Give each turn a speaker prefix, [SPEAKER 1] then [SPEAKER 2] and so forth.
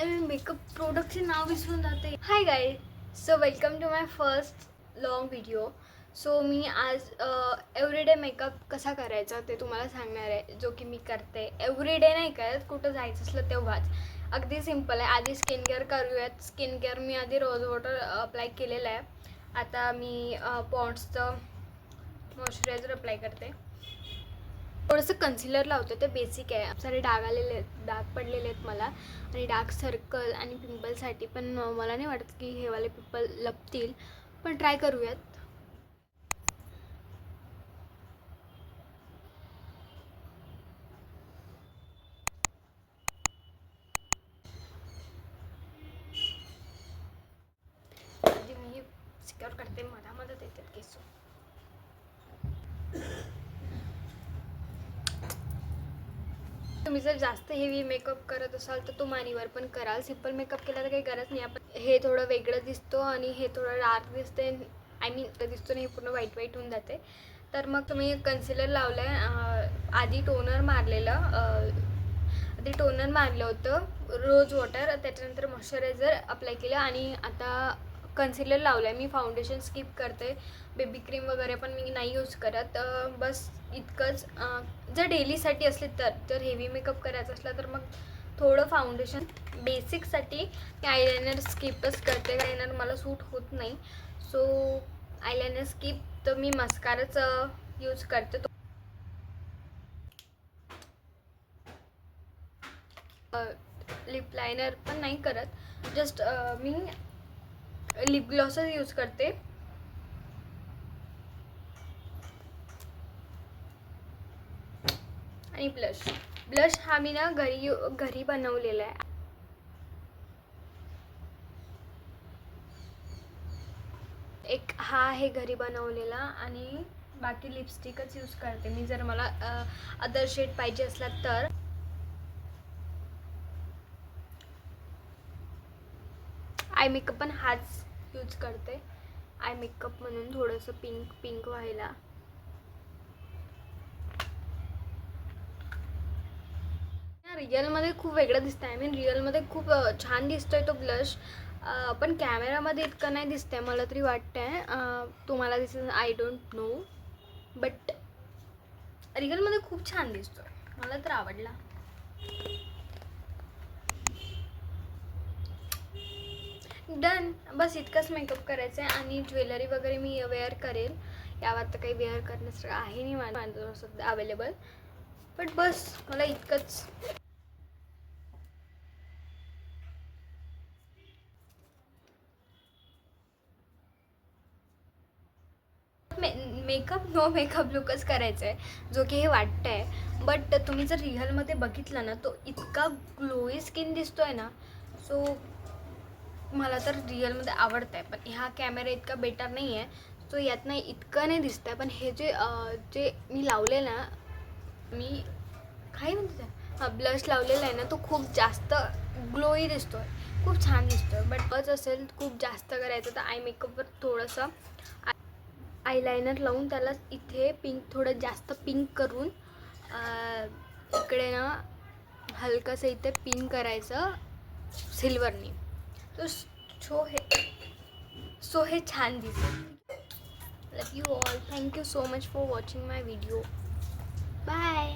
[SPEAKER 1] अरे मेकअप प्रोडक्टचे नाव विसरून जाते. Hi guys, so welcome to my first long video. So मी आज एव्हरीडे मेकअप कसा करायचा ते तुम्हाला सांगणार आहे, जो की मी करते. एव्हरीडे नाही करत, कुठं जायचं असलं तेव्हाच. अगदी सिम्पल आहे. आधी स्किन केअर करूयात. स्किन केअर मी आधी रोज वॉटर अप्लाय केलेलं आहे. आता मी पॉन्ड्सचं मॉइश्चरायझर अप्लाय करते. थोडंसं कन्सिलर लावते, ते बेसिक आहे. सारे डाग आलेले आहेत, डाग पडलेले आहेत मला, आणि डार्क सर्कल आणि पिंपलसाठी पण मला नाही वाटत की हे वाले पिंपल लपतील, पण ट्राय करूयात. आधी मी सिक्युअर करते, मधामध्ये येतात केस. तुम्ही जर जास्त हेवी मेकअप करत असाल तर तो मानीवर पण कराल. सिम्पल मेकअप केला तर काही गरज नाही. आपण हे थोडं वेगळं दिसतो आणि हे थोडं डार्क दिसते. आय मीन दिसतो नाही, पूर्ण व्हाईट व्हाईट होऊन जाते. तर मग तुम्ही कन्सिलर लावलं आहे, आधी टोनर मारलं होतं रोज वॉटर, त्याच्यानंतर मॉइश्चरायझर अप्लाय केलं आणि आता कन्सिलर लावलं आहे. मी फाउंडेशन स्किप करते, बेबी क्रीम वगैरे पण मी नाही यूज करत. बस इतकंच. जर डेलीसाठी असले तर हेवी मेकअप करायचा असला तर मग थोडं फाउंडेशन बेसिकसाठी मी आयलायनर स्किपच करते. आयलायनर मला सूट होत नाही, सो आयलायनर स्किप. तर मी मस्काराच यूज करते. लिप लायनर पण नाही करत, जस्ट मी लिप ग्लॉसच यूज करते. आणि ब्लश हा मी ना घरी बनवलेला आहे. एक हा आहे घरी बनवलेला, आणि बाकी लिपस्टिकच यूज करते मी जर मला अदर शेड पाहिजे असला तर. आय मेकअप पण हाच यूज करते, आय मेकअप म्हणून थोडंसं पिंक पिंक व्हायला. रिअलमध्ये खूप वेगळं दिसतं. आय मीन रिअलमध्ये खूप छान दिसतोय तो ब्लश, पण कॅमेरामध्ये इतकं नाही दिसतंय मला तरी वाटतंय. तुम्हाला दिसेल, आय डोंट नो, बट रिअलमध्ये खूप छान दिसतोय, मला तर आवडला. डन. बस इतकंच मेकअप करायचं आहे, आणि ज्वेलरी वगैरे मी वेअर करेल. यावर तर काही वेअर करण्यासारखं आहे नाही माझं सध्या अवेलेबल, बट बस मला इतकंच. मेकअप नो मेकअप लुकच करायचं आहे, जो की हे वाटतं आहे. बट तुम्ही जर रिअलमध्ये बघितलं ना, तो इतका ग्लोई स्किन दिसतोय ना, सो मला तर रिअलमध्ये आवडतं आहे. पण ह्या कॅमेरा इतका बेटर नाही आहे, सो यात नाही इतकं नाही दिसतं आहे. पण हे जे मी लावले ना, मी काय म्हणते हां ब्लश लावलेला आहे ना, तो खूप जास्त ग्लोई दिसतो आहे, खूप छान दिसतो आहे. बट बस असेल खूप जास्त करायचं तर आय मेकअपवर थोडंसं आयलायनर लावून त्याला इथे थोडं जास्त पिंक करून इकडे ना हलकंसं इथे पिंक करायचं सिल्वरनी. सो हे छान दिसेल. Love you all. Thank you so much for watching my video. Bye.